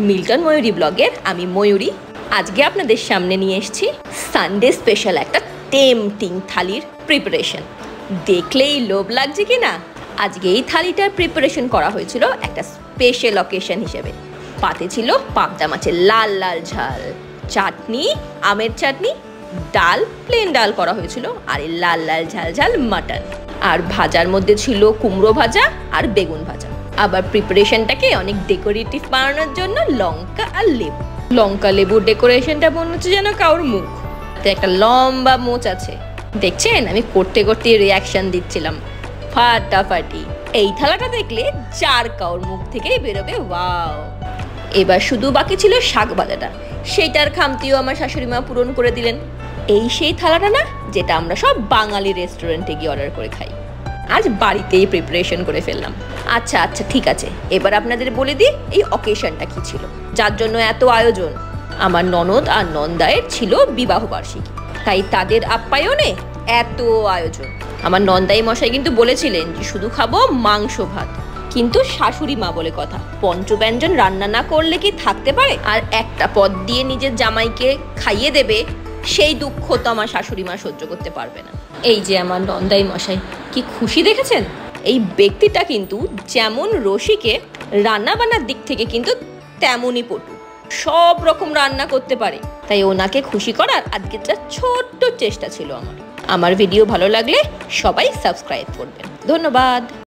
Milton ময়ূরী ব্লগের আমি ময়ূরী। আজকে আপনাদের সামনে নিয়ে এসেছি সানডে স্পেশাল একটা টেম্পটিং থালির প্রিপারেশন। দেখলেই লোভ লাগছে কি না। আজকে এই থালিটার প্রিপারেশন করা হয়েছিল একটা স্পেশাল অকেশন হিসেবে। পাতে ছিল পাবদা মাছের লাল লাল ঝাল, চাটনি, আমের চাটনি, ডাল, প্লেন ডাল করা হয়েছিল, আর এই লাল লাল ঝাল ঝাল মাটন। আর ভাজার মধ্যে ছিল কুমড়ো ভাজা আর বেগুন ভাজা। আবার প্রিপারেশনটাকে অনেক ডেকোরেটিভ বানানোর জন্য লঙ্কা আর লেবু। লঙ্কা লেবুর ডেকোরেশনটা মনে হচ্ছে যেন কারোর মুখ, একটা লম্বা মোচ আছে। দেখছেন আমি করতে করতে রিয়াকশন দিচ্ছিলাম ফাটাফাটি। এই থালাটা দেখলে চার কাউর মুখ থেকেই বেরোবে ওয়াও। এবার শুধু বাকি ছিল শাক ভাজাটা, সেইটার খামতিও আমার শাশুড়ি মা পূরণ করে দিলেন। এই সেই থালাটা না যেটা আমরা সব বাঙালি রেস্টুরেন্টে গিয়ে অর্ডার করে খাই। আজ বাড়িতেই প্রিপারেশন করে ফেললাম। আচ্ছা আচ্ছা ঠিক আছে, এবার আপনাদের বলে দিই এই অকেশনটা কি ছিল, যার জন্য এত আয়োজন। আমার ননদ আর নন্দায়ের ছিল বিবাহ বার্ষিকী, তাই তাদের আপ্যায়নে এত আয়োজন। আমার নন্দাই মশাই কিন্তু বলেছিলেন যে শুধু খাবো মাংস ভাত, কিন্তু শাশুড়ি মা বলে কথা, পঞ্চব্যঞ্জন রান্না না করলে কি থাকতে পারে? আর একটা পদ দিয়ে নিজের জামাইকে খাইয়ে দেবে, সেই দুঃখ তো আমার শাশুড়ি মা সহ্য করতে পারবে না। এই যে আমার নন্দাই মশাই, কি খুশি দেখেছেন? এই ব্যক্তিটা কিন্তু যেমন রসিকে, রান্না বান্নার দিক থেকে কিন্তু তেমনই পটু, সব রকম রান্না করতে পারে। তাই ওনাকে খুশি করার আজকে একটা ছোট্ট চেষ্টা ছিল আমার। ভিডিও ভালো লাগলে সবাই সাবস্ক্রাইব করবেন। ধন্যবাদ।